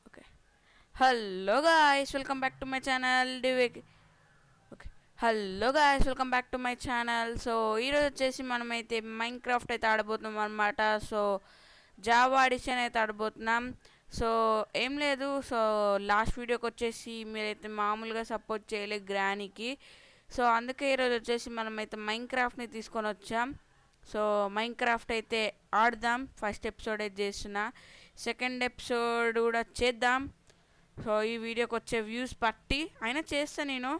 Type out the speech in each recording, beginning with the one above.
Okay. Hello guys, welcome back to my channel డివేక్. Okay. Hello guys, welcome back to my channel. So ఈరోజు వచ్చేసి మనమైతే mine craft అయితే ఆడబోతున్నాం అనమాట. So Java edition అయితే ఆడబోతున్నాం. So ఏం లేదు, సో లాస్ట్ వీడియోకి వచ్చేసి మీరైతే మామూలుగా సపోర్ట్ చేయలేదు గ్రానీకి. సో అందుకే ఈరోజు వచ్చేసి మనమైతే మైన్ క్రాఫ్ట్ని తీసుకొని వచ్చాం. సో మైన్ క్రాఫ్ట్ అయితే ఆడదాం. ఫస్ట్ ఎపిసోడ్ అయితే చేస్తున్నా, సెకండ్ ఎపిసోడ్ కూడా చేద్దాం. సో ఈ వీడియోకి వచ్చే వ్యూస్ పట్టి అయినా చేస్తా నేను,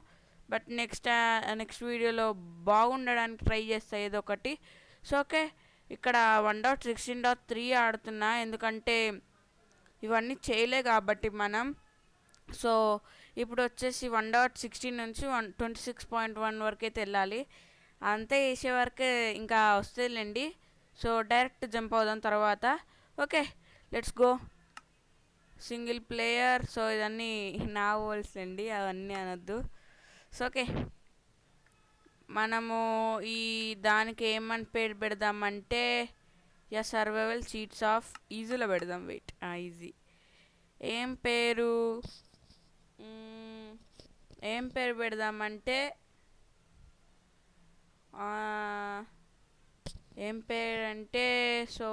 బట్ నెక్స్ట్ వీడియోలో బాగుండడానికి ట్రై చేస్తా ఏదో ఒకటి. సో ఓకే, ఇక్కడ 1.16.3 ఆడుతున్నా, ఎందుకంటే ఇవన్నీ చేయలే కాబట్టి మనం. సో ఇప్పుడు వచ్చేసి 1.16 నుంచి 26.1 వరకు అయితే వెళ్ళాలి. అంతే చేసే వరకే ఇంకా వస్తుందిలేండి. సో డైరెక్ట్ జంప్ అవుదాం తర్వాత. Okay, let's go. Single player. So ఇదన్నీ నా వోల్స్ అండి, అవన్నీ అనొద్దు. సో ఓకే, మనము ఈ దానికి ఏమని పేరు పెడదామంటే సర్వైవల్ చీట్స్ ఆఫ్ ఈజీలో పెడదాం. వెయిట్, ఈజీ ఏం పేరు మ్మ్, ఏం పేరు పెడదామంటే ఆ, ఏం పేరు అంటే సో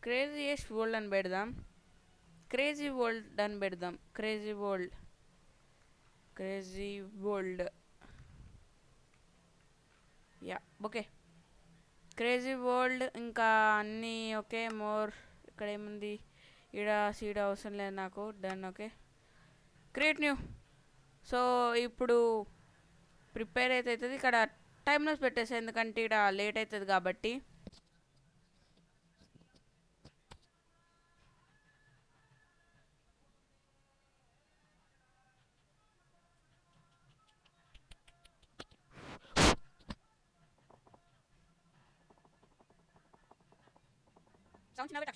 క్రేజీయెస్ట్ వరల్డ్ అని పెడదాం. క్రేజీ వరల్డ్ అని పెడదాం. Crazy world yeah. Okay, crazy world. ఇంకా అన్నీ ఓకే. మోర్ ఇక్కడ ఏముంది, ఈడ సీడ అవసరం లేదు నాకు. Done. Okay, create new. So ఇప్పుడు ప్రిపేర్ అయితే అవుతుంది. ఇక్కడ టైమ్లెస్ పెట్టేసా, ఎందుకంటే ఇక్కడ లేట్ అవుతుంది కాబట్టి.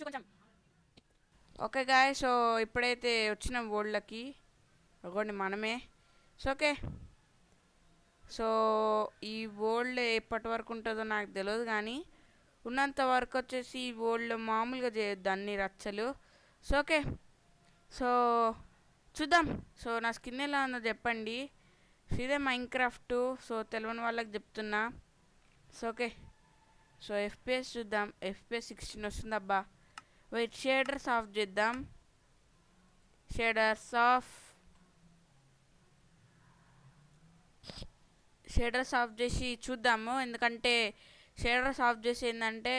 కొంచెం ఓకే గాయ్. సో ఇప్పుడైతే వచ్చిన వరల్డ్లకి ఒకటి మనమే. సో ఓకే, సో ఈ వరల్డ్ ఎప్పటి వరకు ఉంటుందో నాకు తెలియదు, కానీ ఉన్నంత వరకు వచ్చేసి ఈ వరల్డ్ మామూలుగా చేయొద్దు అన్ని రచ్చలు. సో ఓకే, సో చూద్దాం. సో నా స్కిన్ ఎలా ఉందో చెప్పండి. ఇదే మైన్ క్రాఫ్ట్. సో తెలియని వాళ్ళకి చెప్తున్నా. సో ఓకే, సో ఎఫ్పిఎస్ చూద్దాం. ఎఫ్పిఎస్ 16 వస్తుంది అబ్బా. వెయిట్, షేడర్స్ ఆఫ్ చేద్దాం. షేడర్స్ ఆఫ్ షేడర్స్ ఆఫ్ చేసి చూద్దాము, ఎందుకంటే షేడర్స్ ఆఫ్ చేసి ఏంటంటే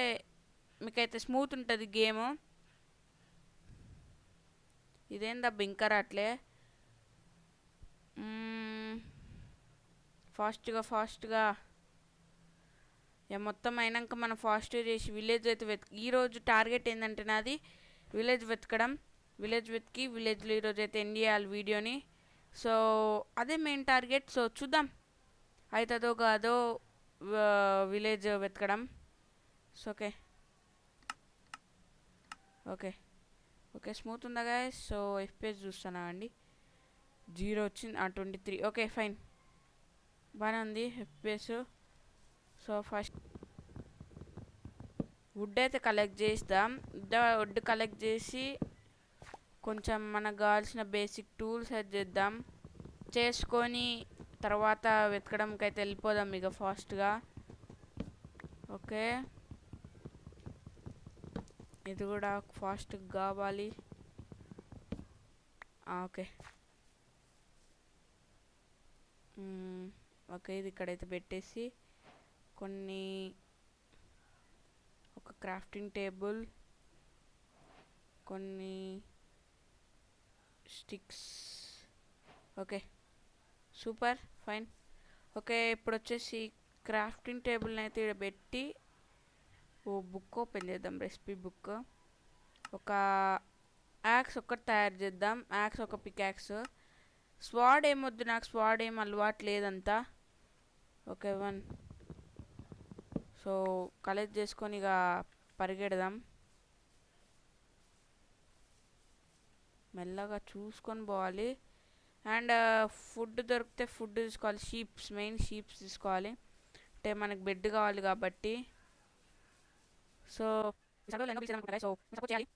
మీకైతే స్మూత్ ఉంటుంది గేము. ఇదేందబ్బా ఇంకా రాట్లే. ఫాస్ట్గా మొత్తం అయినాక మనం ఫాస్ట్గా చేసి విలేజ్ అయితే ఈరోజు టార్గెట్ ఏంటంటే నాది విలేజ్ వెతకడం. విలేజ్ వెతికి విలేజ్లో ఈరోజు అయితే ఎండ్ చేయాలి వీడియోని. సో అదే మెయిన్ టార్గెట్. సో చూద్దాం అవుతుందో కాదో విలేజ్ వెతకడం. So okay okay okay, smooth ఉందా గాయస్? సో ఎఫ్పిఎస్ చూస్తున్నా అండి, 0 వచ్చింది. 23. ఓకే ఫైన్, బాగానే ఉంది ఎఫ్పిఎస్. సో ఫస్ట్ వుడ్ అయితే కలెక్ట్ చేద్దాం. వుడ్ కలెక్ట్ చేసి కొంచెం మనకు కావాల్సిన బేసిక్ టూల్స్ అయితే చేద్దాం. చేసుకొని తర్వాత వెతకడంకి అయితే వెళ్ళిపోదాం ఇక ఫాస్ట్గా. ఓకే, ఇది కూడా ఫాస్ట్గా కావాలి. ఓకే ఓకే, ఇది ఇక్కడైతే పెట్టేసి కొన్ని ఒక క్రాఫ్టింగ్ టేబుల్, కొన్ని sticks. Okay super fine. Okay, ఇప్పుడు వచ్చేసి క్రాఫ్టింగ్ టేబుల్ని అయితే ఇక్కడ పెట్టి ఓ బుక్ ఓపెన్ చేద్దాం, రెసిపీ బుక్. ఒక యాక్స్ ఒక్కటి తయారు చేద్దాం. యాక్స్, ఒక పిక్ యాక్స్. స్వాడ్ ఏమొద్దు నాకు, స్వాడ్ ఏం అలవాటు లేదంతా. ఓకే 1. సో కలెక్ట్ చేసుకొని ఇక పరిగెడదాం. మెల్లగా చూసుకొని పోవాలి. అండ్ ఫుడ్ దొరికితే ఫుడ్ తీసుకోవాలి. మెయిన్ షీప్స్ తీసుకోవాలి, అంటే మనకు బెడ్ కావాలి కాబట్టి. సో ఈ సర్వర్లో ఎన్నో బిల్స్ అనుకుంటా సో సపోర్ట్ చేయాలి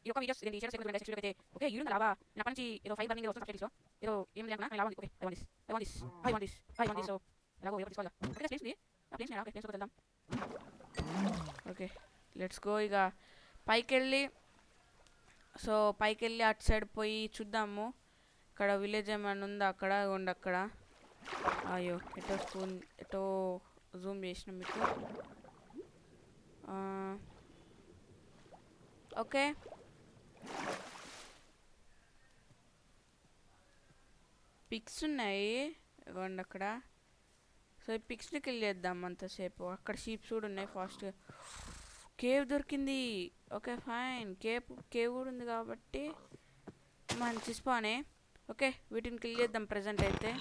ఈ యొక్క వీడియోస్ షేర్ చేయకుండా గైస్ అయితే ఓకే ఈడుంది లావా నా నుంచి ఏదో 5 బర్నింగ్ వస్తుంది సబ్స్క్రైబ్ ఏదో ఏం లేకుండా నేను lava okay I want this so ఎలాగో ఏదో తీసుకోవాలా ఓకే ప్లేస్ ఉంది ఆ ప్లేస్ నేను ఓకే ప్లేస్ వెళ్దాం ఓకే లెట్స్ గో ఇక పైకి వెళ్ళి సో పైకి వెళ్ళి అటు సైడ్ పోయి చూద్దాము ఇక్కడ విలేజ్ ఏమైనా ఉందా అక్కడ ఉండి అక్కడ అయ్యో ఎటో జూమ్ చేసిన మీకు ఓకే పిక్స్ ఉన్నాయి ఇవ్వండి అక్కడ సో ఈ పిక్స్ని కిల్ చేద్దాం అంతసేపు అక్కడ షీప్స్ కూడా ఉన్నాయి ఫాస్ట్గా కేవ్ దొరికింది ఓకే ఫైన్ కేవ్ కూడా ఉంది కాబట్టి మంచి స్పానే ఓకే వీటిని కిల్ చేద్దాం ప్రజెంట్ అయితే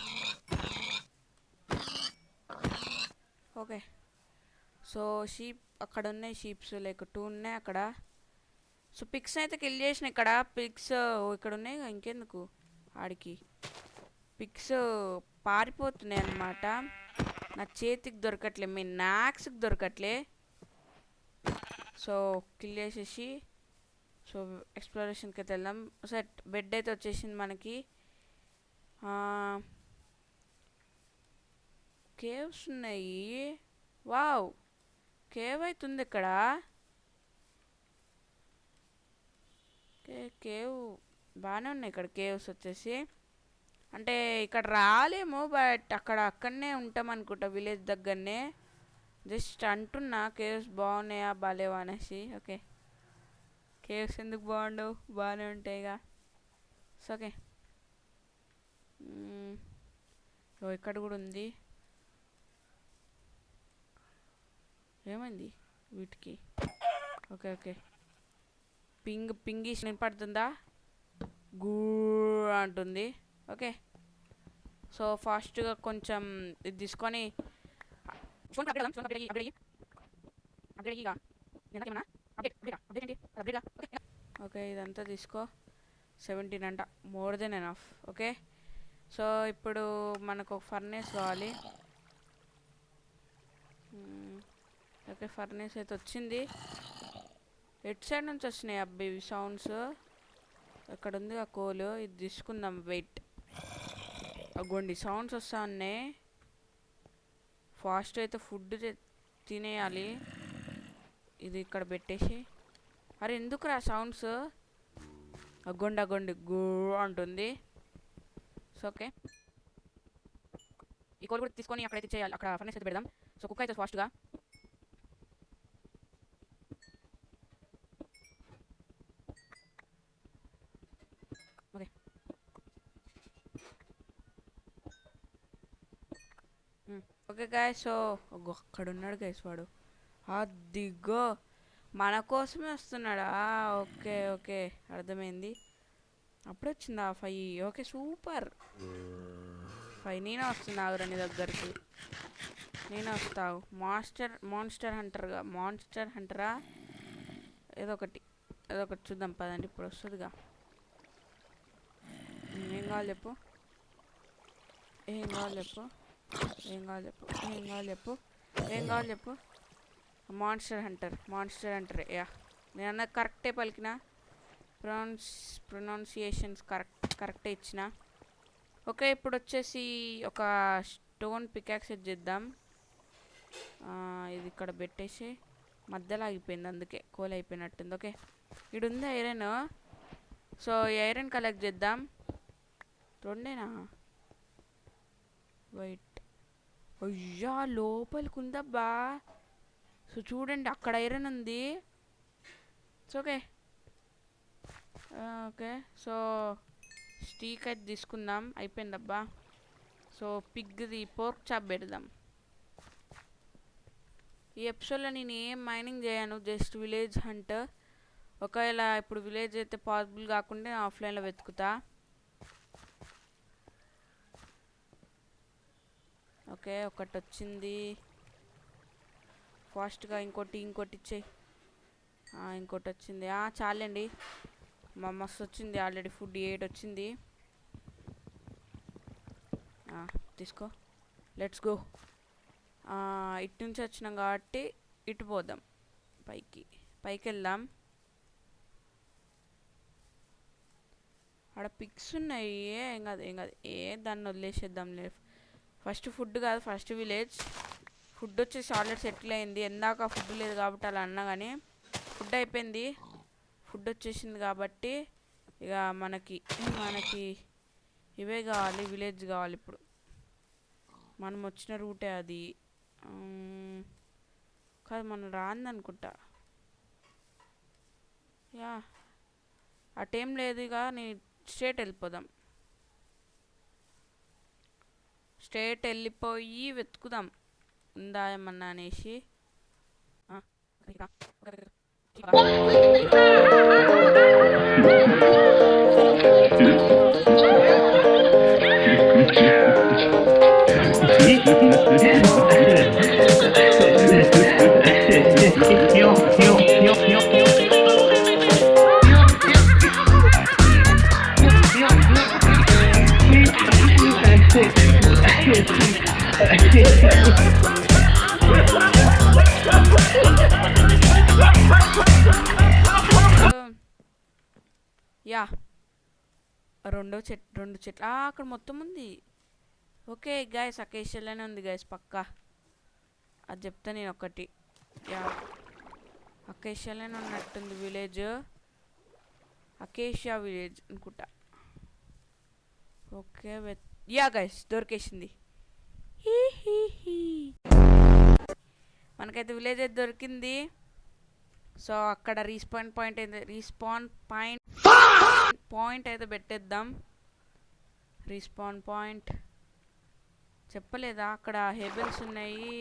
ఓకే సో షీప్ అక్కడ ఉన్నాయి షీప్స్ లైక్ 2 ఉన్నాయి అక్కడ సో పిక్స్ అయితే కిల్ చేసిన ఇక్కడ పిక్స్ ఇక్కడ ఉన్నాయి ఇంకెందుకు ఆడికి పిక్స్ పారిపోతున్నాయి అన్నమాట నా చేతికి దొరకట్లే మీ నాక్స్కి దొరకట్లే సో కిల్ చేసేసి సో ఎక్స్ప్లోరేషన్కి అయితే వెళ్దాం సెట్ బెడ్ అయితే వచ్చేసింది మనకి కేవ్స్ ఉన్నాయి వావ్ కేవ్ అవుతుంది ఇక్కడ కేవ్ బాగానే ఉన్నాయి ఇక్కడ కేవ్స్ వచ్చేసి అంటే ఇక్కడ రాలేము బట్ అక్కడనే ఉంటాం అనుకుంటా విలేజ్ దగ్గరనే జస్ట్ అంటున్నా కేవ్స్ బాగున్నాయా బాగాలేవా అనేసి ఓకే కేవ్స్ ఎందుకు బాగుండవు బాగానే ఉంటాయిగా సో ఓకే సో ఇక్కడ కూడా ఉంది ఏమైంది వీటికి ఓకే ఓకే పింగిష్ వినపడుతుందా గూ అంటుంది ఓకే సో ఫాస్ట్గా కొంచెం ఇది తీసుకొని ఓకే ఇదంతా తీసుకో 17 అంట more than enough okay so ఇప్పుడు మనకు ఒక ఫర్నేస్ కావాలి ఓకే ఫర్నేస్ అయితే వచ్చింది ఎట్ సైడ్ నుంచి వచ్చినాయి అబ్బాయి సౌండ్స్ ఎక్కడ ఉంది ఆ కోలు ఇది తీసుకుందాం వెయిట్ అగ్గోండి సౌండ్స్ వస్తా ఉన్నాయి ఫాస్ట్ అయితే ఫుడ్ తినేయాలి ఇది ఇక్కడ పెట్టేసి అరే ఎందుకురా సౌండ్స్ అగ్గొండి గూ అంటుంది సో ఓకే ఈ కోల్ కూడా తీసుకొని అక్కడైతే చేయాలి అక్కడ ఫర్నేస్ అయితే పెడదాం సో కుక్ అయితే ఫాస్ట్గా ఓకే ఓకే గాయస్ సో అక్కడ ఉన్నాడు గైస్ వాడు అదిగో మన కోసమే వస్తున్నాడా ఓకే ఓకే అర్థమైంది అప్పుడు వచ్చిందా 5 ఓకే సూపర్ 5 నేనే వస్తున్నా నీ దగ్గరికి నేనే వస్తావు మాన్స్టర్ హంటరా ఏదో ఒకటి చూద్దాం పదండి ఇప్పుడు వస్తుందిగా ఏం కావాలి చెప్పు ఏం కావాలి చెప్పు మాన్స్టర్ హంటర్ యా నేను అన్నది కరెక్టే పలికిన ప్రొనౌన్సియేషన్స్ కరెక్టే ఇచ్చిన ఓకే ఇప్పుడు వచ్చేసి ఒక స్టోన్ పికాక్స్ చేద్దాం ఇది ఇక్కడ పెట్టేసి మధ్యలో ఆగిపోయింది అందుకే కోల్ అయిపోయినట్టుంది ఓకే ఇక్కడ ఉంది ఐరన్ సో ఈ ఐరన్ కలెక్ట్ చేద్దాం 2 వైట్ అయ్యా లోపలికి ఉందబ్బా సో చూడండి అక్కడ ఐరన్ ఉంది so okay okay so steak అయితే తీసుకుందాం అయిపోయిందబ్బా సో పిగ్ది పోర్క్ చాప్ పెడదాం ఈ ఎపిసోడ్లో నేను ఏం మైనింగ్ చేయను జస్ట్ విలేజ్ హంట్ ఒకవేళ ఇప్పుడు విలేజ్ అయితే పాసిబుల్ కాకుండా ఆఫ్లైన్లో వెతుకుతా ఓకే ఒకటి వచ్చింది ఫాస్ట్గా ఇంకోటి ఇచ్చేయి ఇంకోటి వచ్చింది చాలండి మస్తు వచ్చింది ఆల్రెడీ ఫుడ్ 8 వచ్చింది తీసుకో లెట్స్ గో ఇటు నుంచి వచ్చినాం కాబట్టి ఇటు పోదాం పైకి పైకి వెళ్దాం. ఆడ పిక్స్ ఉన్నాయి. ఏం కాదు ఏం కాదు. దాన్ని వదిలేసేద్దాంలే. ఫస్ట్ ఫుడ్ కాదు, ఫస్ట్ విలేజ్. ఫుడ్ వచ్చేసి ఆల్రెడీ సెటిల్ అయింది. ఎందాక ఫుడ్ లేదు కాబట్టి అలా అన్నా కానీ ఫుడ్ అయిపోయింది. ఫుడ్ వచ్చేసింది కాబట్టి ఇక మనకి ఇవే కావాలి, విలేజ్ కావాలి. ఇప్పుడు మనం వచ్చిన రూటే అది కాదు, మనం రాందనుకుంటా. యా అటేం లేదు. ఇక స్ట్రేట్ వెళ్ళిపోదాం. స్ట్రేట్ వెళ్ళిపోయి వెతుకుదాం ఉందా ఏమన్నా అనేసి. యా రెండు చెట్లు అక్కడ మొత్తం ఉంది. ఓకే గైస్, అకేషియాలోనే ఉంది గైస్, పక్కా. అది చెప్తా నేను ఒకటి. యా అకేషియాలోనే ఉన్నట్టుంది విలేజ్. అకేషియా విలేజ్ అనుకుంటా. ఓకే యా గైస్, దొరికేసింది. మనకైతే విలేజ్ అయితే దొరికింది. సో అక్కడ రీస్పాన్ పాయింట్ అయితే పెట్టేద్దాం. రీస్పాన్ పాయింట్ చెప్పలేదా? అక్కడ హేబెల్స్ ఉన్నాయి,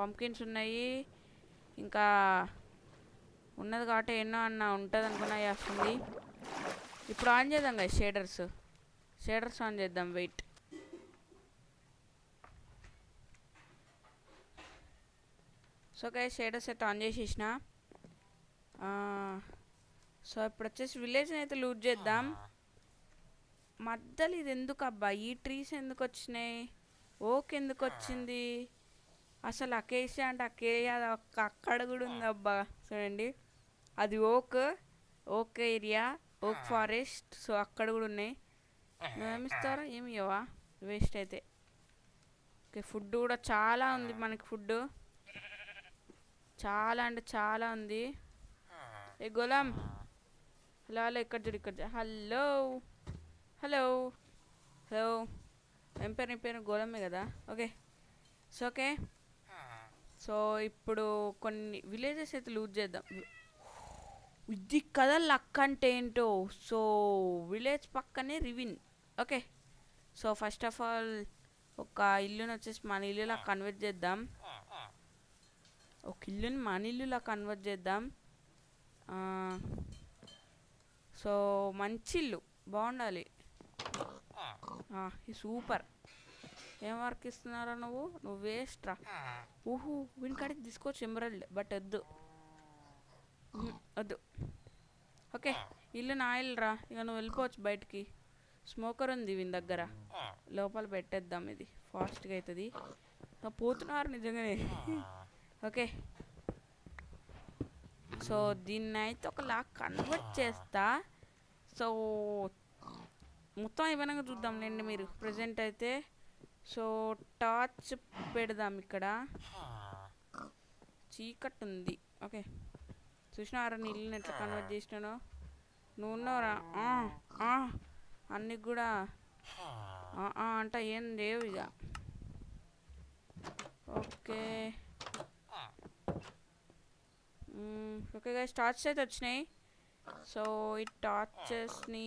పంకిన్స్ ఉన్నాయి. ఇంకా ఉన్నది కాబట్టి ఎన్నో అన్న ఉంటుంది అనుకున్నా. వస్తుంది. ఇప్పుడు ఆన్ చేద్దాం కదా షేడర్స్ ఆన్ చేద్దాం. వెయిట్. సో గైస్, షేడర్స్ అయితే ఆన్ చేసేసిన. సో ఇప్పుడు వచ్చేసి విలేజ్ని అయితే లూట్ చేద్దాం. మధ్యలో ఇది ఎందుకు అబ్బా? ఈ ట్రీస్ ఎందుకు వచ్చినాయి? ఓక్ ఎందుకు వచ్చింది? అసలు అకేషియా అంటే అక్కడ కూడా ఉంది అబ్బా. చూడండి, అది ఓక్ ఏరియా, ఓక్ ఫారెస్ట్. సో అక్కడ కూడా ఉన్నాయి. ఏమిస్తారా? ఏమి ఇవ్వవా? వేస్ట్ అయితే. ఓకే, ఫుడ్ కూడా చాలా ఉంది మనకి. ఫుడ్ చాలా అంటే చాలా ఉంది. ఏ గోలాం, హలో ఇక్కడ చూడు. హలో హలో హలో ఏం పేరు? నీ పేరు గోలమ్మే కదా? ఓకే. సో ఇప్పుడు కొన్ని విలేజెస్ అయితే లూట్ చేద్దాం. ఇది కదా లక్ అంటే ఏంటో. సో విలేజ్ పక్కనే రివిన్. Okay. So first of all ఒక ఇల్లుని వచ్చేసి మన ఇల్లులా కన్వర్ట్ చేద్దాం. ఒక ఇల్లుని మన ఇల్లులా కన్వర్ట్ చేద్దాం. సో మంచి ఇల్లు బాగుండాలి. సూపర్. ఏం వర్క్ ఇస్తున్నారా నువ్వు వేస్ట్ రా. వీనికాడికి తీసుకోవచ్చు ఎమరల్డ్, బట్ వద్దు. ఓకే, ఇల్లు నా ఇల్లు రా. ఇక నువ్వు వెళ్ళిపోవచ్చు బయటికి. స్మోకర్ ఉంది వీని దగ్గర, లోపల పెట్టేద్దాం. ఇది ఫాస్ట్గా అవుతుంది. పోతున్నారు నిజంగానే. ఓకే, సో దీన్ని అయితే ఒకలా కన్వర్ట్ చేస్తా. సో మొత్తం అయిపోయినాక చూద్దాంలేండి మీరు. ప్రజెంట్ అయితే సో టార్చ్ పెడదాం. ఇక్కడ చీకటి ఉంది. ఓకే, చూసినారా నీళ్ళని ఎట్లా కన్వర్ట్ చేసినానో? నువ్వు ఉన్నావురా అన్నీ కూడా అంట ఏం లేవు ఇక. ఓకే ఓకే గైస్, టార్చెస్ అయితే వచ్చినాయి. సో ఈ టార్చెస్ని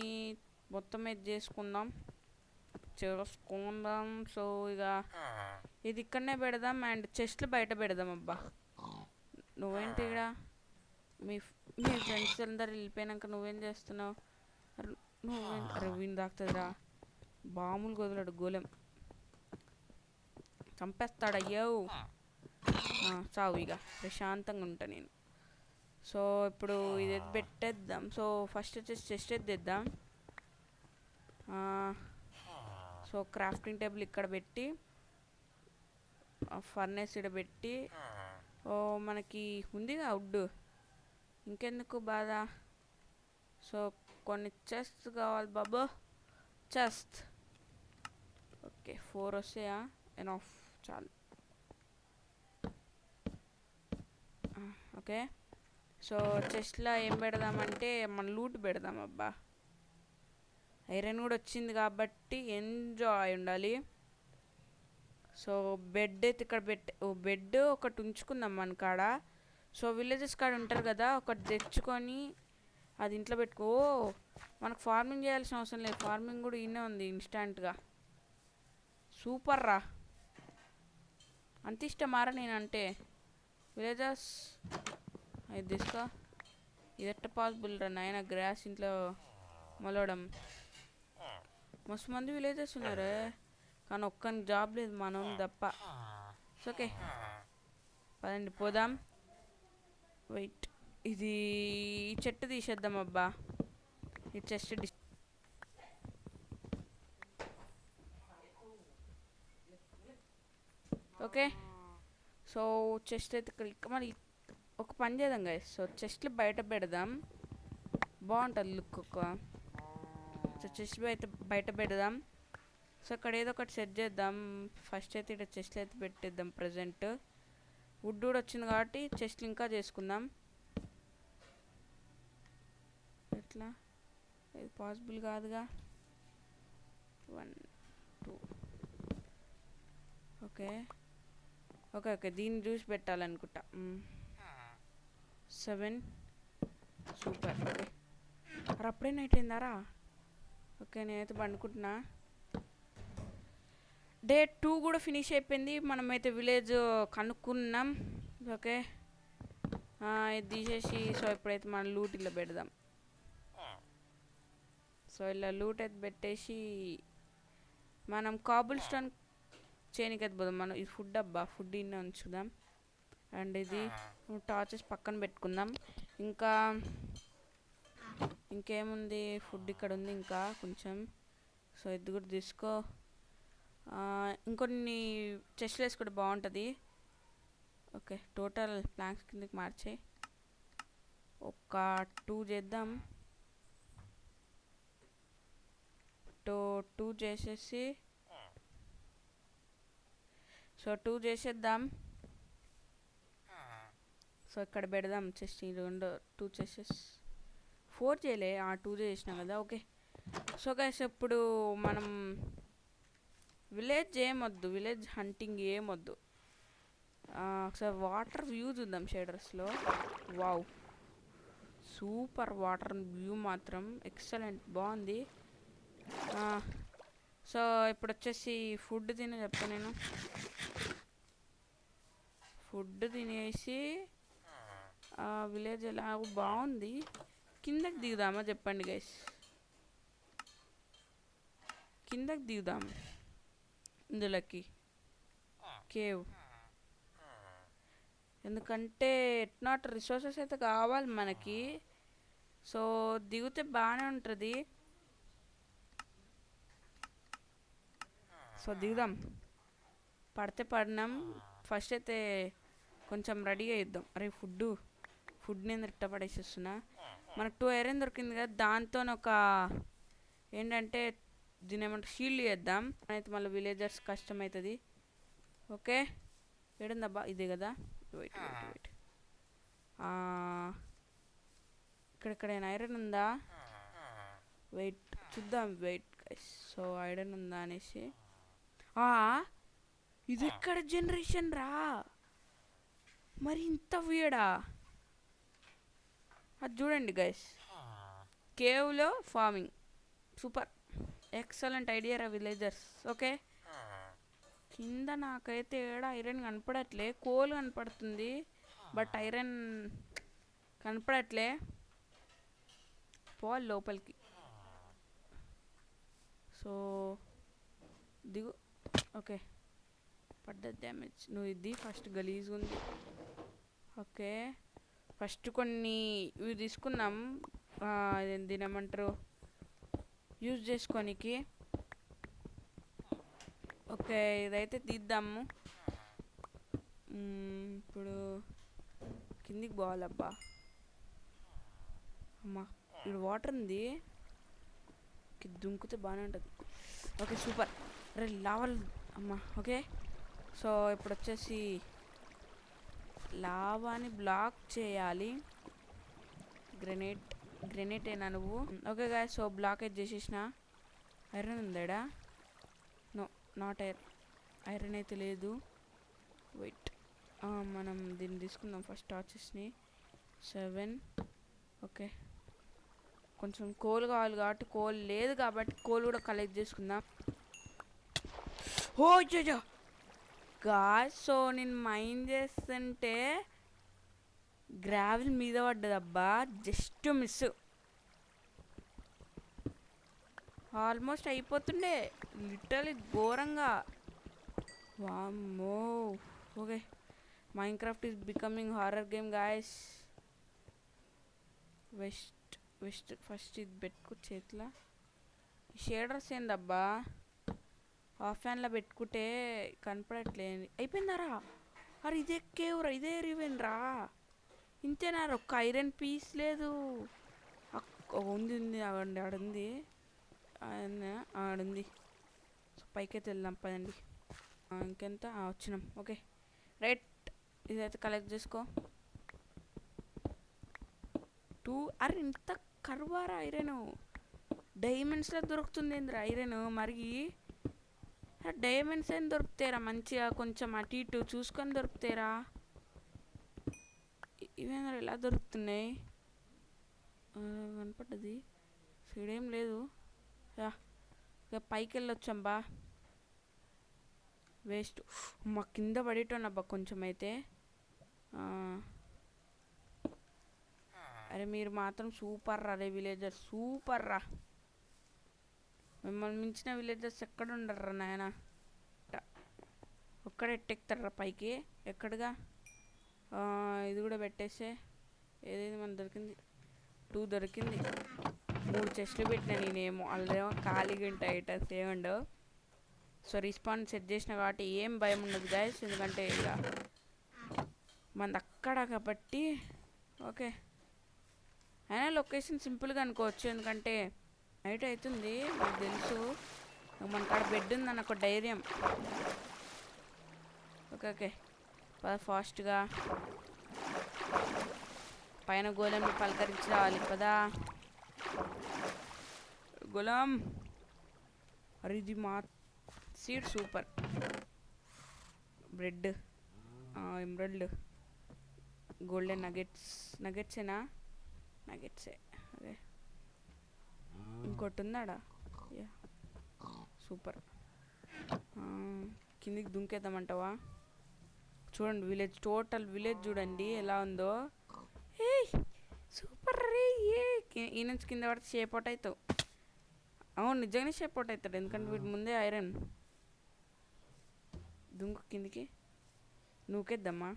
మొత్తం ఇది చేసుకుందాం. సో ఇక ఇది ఇక్కడనే పెడదాం. అండ్ చెస్ట్లు బయట పెడదాం. అబ్బా నువ్వేంటి ఇక్కడ? మీ ఫ్రెండ్స్ అందరు వెళ్ళిపోయాక నువ్వేం చేస్తున్నావు? అరే వీని దాకుతుందిరా. బాములు కుదలడు గోలెం, చంపేస్తాడు. అయ్యో చావు. ఇక ప్రశాంతంగా ఉంటా నేను. సో ఇప్పుడు ఇది పెట్టేద్దాం. సో ఫస్ట్ వచ్చేసి చెస్ట్ ఎద్దేద్దాం. సో క్రాఫ్టింగ్ టేబుల్ ఇక్కడ పెట్టి, ఫర్నేస్ ఇక్కడ పెట్టి, మనకి ఉందిగా వుడ్, ఇంకెందుకు బాధ. సో కొన్ని చెస్ట్ కావాలి బాబు. చెస్ట్ ఓకే 4 వస్తాయా? ఎనఫ్ చాలు. ఓకే సో చెస్ట్లో ఏం పెడదామంటే మన లూట్ పెడదాం. అబ్బా ఐరన్ కూడా వచ్చింది కాబట్టి ఎంజాయ్ ఉండాలి. సో బెడ్ అయితే ఇక్కడ బెడ్ ఒకటి ఉంచుకుందాం మన కాడ. సో విలేజెస్ కాడ ఉంటారు కదా, ఒకటి తెచ్చుకొని అది ఇంట్లో పెట్టుకో. మనకు ఫార్మింగ్ చేయాల్సిన అవసరం లేదు, ఫార్మింగ్ కూడా ఈయనే ఉంది ఇన్స్టాంట్గా. సూపర్ రా, అంత ఇష్టమారా నేనంటే విలేజెస్. ఇది తీసుకో. ఇది ఎట్ట పాసిబుల్ రా నాయన, గ్రాస్ ఇంట్లో మొలవడం. మస్తు మంది విలేజెస్ ఉన్నారు కానీ ఒక్కరికి జాబ్ లేదు, మనం తప్ప. ఓకే పదండి పోదాం. వెయిట్, ఇది ఈ చెట్టు తీసేద్దాం. అబ్బా ఈ చెస్ట్ ఓకే సో చెస్ట్ అయితే ఇక్కడ మరి ఒక పని చేద్దాం గైస్. సో చెస్ట్లు బయట పెడదాం, బాగుంటుంది లుక్. సో చెస్ట్ బయట పెడదాం. సో అక్కడ ఏదో ఒకటి సెట్ చేద్దాం. ఫస్ట్ అయితే ఇక్కడ చెస్ట్లు అయితే పెట్టేద్దాం. ప్రజెంట్ వుడ్ కూడా వచ్చింది కాబట్టి చెస్ట్లు ఇంకా చేసుకుందాం. ఎట్లా ఇది పాసిబుల్ కాదుగా. 1 2 ఓకే ఓకే ఓకే దీన్ని చూసి పెట్టాలనుకుంటా. 7 సూపర్. ఓకే అరే అప్పుడే నైట్ అయిందారా. ఓకే నేనైతే పండుకుంటున్నా. డే 2 కూడా ఫినిష్ అయిపోయింది. మనమైతే విలేజ్ కనుక్కున్నాం. ఓకే ఇది తీసేసి సో ఇప్పుడైతే మనం లూట్ ఇలా పెడదాం. సో ఇలా లూట్ అయితే పెట్టేసి మనం కాబుల్ స్టోన్ చేయనికి అయితే పోదాం. మనం ఈ ఫుడ్ అబ్బా ఫుడ్ ఇన్నే ఉంచుదాం. అండ్ ఇది టార్చెస్ పక్కన పెట్టుకుందాం. ఇంకేముంది, ఫుడ్ ఇక్కడ ఉంది ఇంకా కొంచెం. సో ఇది కూడా తీసుకో. ఇంకొన్ని చెస్ట్ వేసుకుంటే బాగుంటుంది. ఓకే టోటల్ ప్లాంక్స్ కిందకి మార్చే ఒక 2 చేద్దాం. 2 చేసేసి సో 2 చేసేద్దాం. సో ఇక్కడ పెడదాం చెస్ట్. ఈ 2 చేసేసి 4 చేయలే, 2 చేసినాం కదా. ఓకే సో గైస్ ఇప్పుడు మనం విలేజ్ ఏమొద్దు, విలేజ్ హంటింగ్ ఏమొద్దు. ఒకసారి వాటర్ వ్యూ చూద్దాం షేడర్స్లో. వావ్ సూపర్, వాటర్ వ్యూ మాత్రం ఎక్సలెంట్, బాగుంది. సో ఇప్పుడు వచ్చేసి ఫుడ్ తినే చెప్తాను నేను. ఫుడ్ తినేసి విలేజ్ ఎలా బాగుంది. కిందకి దిగుదామా చెప్పండి గైస్, కిందకి దిగుదాం. ఇందులోకి కేవ్, ఎందుకంటే ఎట్నాట్ రిసోర్సెస్ అయితే కావాలి మనకి. సో దిగితే బాగానే ఉంటుంది. సో దిగుదాం, పడితే పడినాం. ఫస్ట్ అయితే కొంచెం రెడీగా ఇద్దాం. అరే ఫుడ్ నేను రిట్ట పడేసేస్తున్నా. మనకు 2 ఐరన్ దొరికింది కదా, దాంతో ఒక ఏంటంటే దీని ఏమంటే షీల్డ్ చేద్దాం. అయితే మళ్ళీ విలేజర్స్ కష్టం అవుతుంది. ఓకే ఏడుందబ్బా, ఇదే కదా. వెయిట్ ఇక్కడెక్కడైనా ఐరన్ ఉందా, వెయిట్ చూద్దాం. వెయిట్ గైస్, సో ఐరన్ ఉందా అనేసి. ఇది ఎక్కడ జనరేషన్ రా, మరి ఇంత వీడా. అది చూడండి గైస్, కేవ్లో ఫార్మింగ్ సూపర్, ఎక్సలెంట్ ఐడియా రా విలేజర్స్. ఓకే కింద నాకైతే ఏడా ఐరన్ కనపడట్లే, కోల్ కనపడుతుంది బట్ ఐరన్ కనపడట్లే. పోవాలి లోపలికి. సో దిగు. ఓకే పడ్డది డ్యామేజ్. నువ్వు ఇది ఫస్ట్ గలీజ్గా ఉంది. ఓకే ఫస్ట్ కొన్ని ఇవి తీసుకుందాం, దీని ఏమంటారు యూజ్ చేసుకోనికి. ఓకే ఇదైతే తీద్దాము. ఇప్పుడు కిందికి పోవాలబ్బా. అమ్మా ఇక్కడ వాటర్ ఉంది, దుంకుతే బాగానే ఉంటుంది. Okay super. అరే లావల్ అమ్మా. ఓకే సో ఇప్పుడు వచ్చేసి లావాని బ్లాక్ చేయాలి. గ్రెనేట్ అయినా నువ్వు. ఓకే గాయ్ సో బ్లాక్ అయితే చేసేసిన. ఐరన్ ఉందాడా? నో నాట్ ఐరన్ అయితే లేదు. వెయిట్ మనం దీన్ని తీసుకుందాం ఫస్ట్. టార్చెస్ని 7. ఓకే కొంచెం కోల్ కావాలి కాబట్టి, కోల్ లేదు కాబట్టి కోల్ కూడా కలెక్ట్ చేసుకుందాం. ఓ జో గాయ్స్ సో నేను మైండ్ చేస్తుంటే గ్రావెల్ మీద పడ్డదబ్బా, జస్ట్ మిస్. ఆల్మోస్ట్ అయిపోతుండే లిటరలీ ఘోరంగా. వామ్మో. Okay Minecraft is becoming horror game guys. West first ఇది పెట్టుకో చేతిలో. షేడర్స్ ఏందబ్బా ఆఫ్ ఫ్యాన్లో పెట్టుకుంటే కనపడట్లేదు. అయిపోయిందారా? అరే ఇదే కేవరా, ఇదే రివెన్ రా. ఇంతేనా? ఒక్క ఐరన్ పీస్ లేదు. ఉంది ఆడుంది ఆడుంది. సో పైకైతే వెళ్దాం పదండి. ఇంకెంత వచ్చినాం. ఓకే రైట్ ఇదైతే కలెక్ట్ చేసుకో. 2. అరే ఇంత కరువారా ఐరన్? డైమండ్స్లో దొరుకుతుంది ఏంద్రా ఐరన్? మరి డైమండ్స్ ఏం దొరుకుతాయిరా మంచిగా, కొంచెం అటు ఇటు చూసుకొని దొరుకుతాయిరా. ఇవేంద్రా ఎలా దొరుకుతున్నాయి? కనపడ్డది సీడేం లేదు. ఇక పైకి వెళ్ళొచ్చాం బా. వేస్ట్ మా కింద పడేటోనబ్బా కొంచెం అయితే. అరే మీరు మాత్రం సూపర్ రా రే విలేజర్స్, సూపర్ రా. మిమ్మల్ని మించిన విలేజర్స్ ఎక్కడ ఉండర్రా నాయన. ఒక్కడ ఎట్టెక్తారా పైకి? ఎక్కడగా ఇది కూడా పెట్టేసే. ఏదైతే మనకు దొరికింది? 2 దొరికింది. 3 చెస్ట్లు పెట్టినా నేనేమో. అల్లేమో ఖాళీగా ఉంటాయి ఐటమ్స్ ఏముండవు. సో రిస్పాన్ సెట్ చేసిన కాబట్టి ఏం భయం ఉండదు గైస్, ఎందుకంటే ఇక మనది అక్కడ కాబట్టి. ఓకే అయినా లొకేషన్ సింపుల్గా అనుకోవచ్చు, ఎందుకంటే నైట్ అవుతుంది నాకు తెలుసు. మన కాడ బెడ్ ఉందని ఒక ధైర్యం. ఓకే పద ఫాస్ట్గా పైన గోళంని పలకరించి రావాలి. పదా గోళం. అరే ఇది మా seed super. Bread, emerald, golden నగెట్సేనా? నగెట్సే. ఓకే ఇంకోటి ఉందాడా? Yeah super. కిందికి దుంకేద్దామంటావా? చూడండి విలేజ్, టోటల్ విలేజ్ చూడండి ఎలా ఉందో. ఏ సూపర్ రే. ఈ నుంచి కింద పడితే షేప్ అవుట్ అవుతావు. అవును నిజంగానే షేప్ అవుట్ అవుతాడు, ఎందుకంటే వీటి ముందే ఐరన్. దుంకు కిందికి నూకేద్దామా?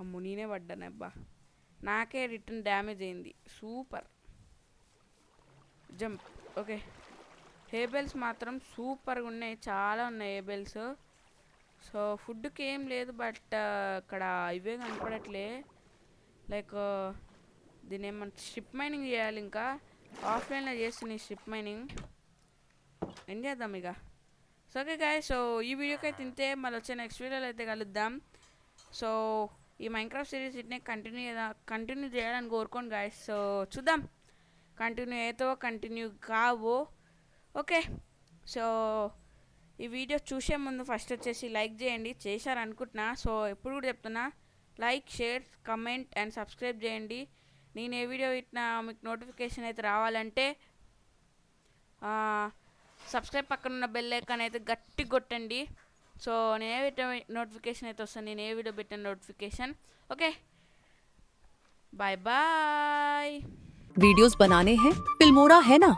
అమ్మో నేనే పడ్డాను అబ్బా, నాకే రిటర్న్ డ్యామేజ్ అయింది. Super jump. ఓకే హేబెల్స్ మాత్రం సూపర్గా ఉన్నాయి, చాలా ఉన్నాయి హేబెల్స్. సో ఫుడ్కి ఏం లేదు, బట్ అక్కడ ఇవే కనపడట్లే. లైక్ దీని ఏమన్నా స్ట్రిప్ మైనింగ్ చేయాలి. ఇంకా ఆఫ్లైన్లో చేస్తున్నాయి స్ట్రిప్ మైనింగ్. ఏం చేద్దాం ఇక. సో ఓకే గాయ్స్, సో ఈ వీడియోకి అయితే ఇంతే. మళ్ళీ వచ్చే నెక్స్ట్ వీడియోలో అయితే కలుద్దాం. సో ఈ మైన్క్రాఫ్ట్ సిరీస్ ఇట్నే కంటిన్యూ చేయాలని కోరుకోండి గాయ్స్. సో చూద్దాం కంటిన్యూ అవుతావో కంటిన్యూ కావో. ఓకే సో ఈ వీడియో చూసే ముందు ఫస్ట్ వచ్చేసి లైక్ చేయండి, చేశారనుకుంటున్నా. సో ఎప్పుడు కూడా చెప్తున్నా, like, share, comment and subscribe చేయండి. నేను ఏ వీడియో ఇట్లా మీకు నోటిఫికేషన్ అయితే రావాలంటే సబ్స్క్రైబ్ పక్కన ఉన్న బెల్ ఐకాన్ అయితే గట్టి కొట్టండి. సో నేను ఏ వీడియో నోటిఫికేషన్ అయితే వస్తాను, నేను ఏ వీడియో పెట్టిన notification. Okay bye bye. Videos बनाने हैं फिल्मोरा है ना,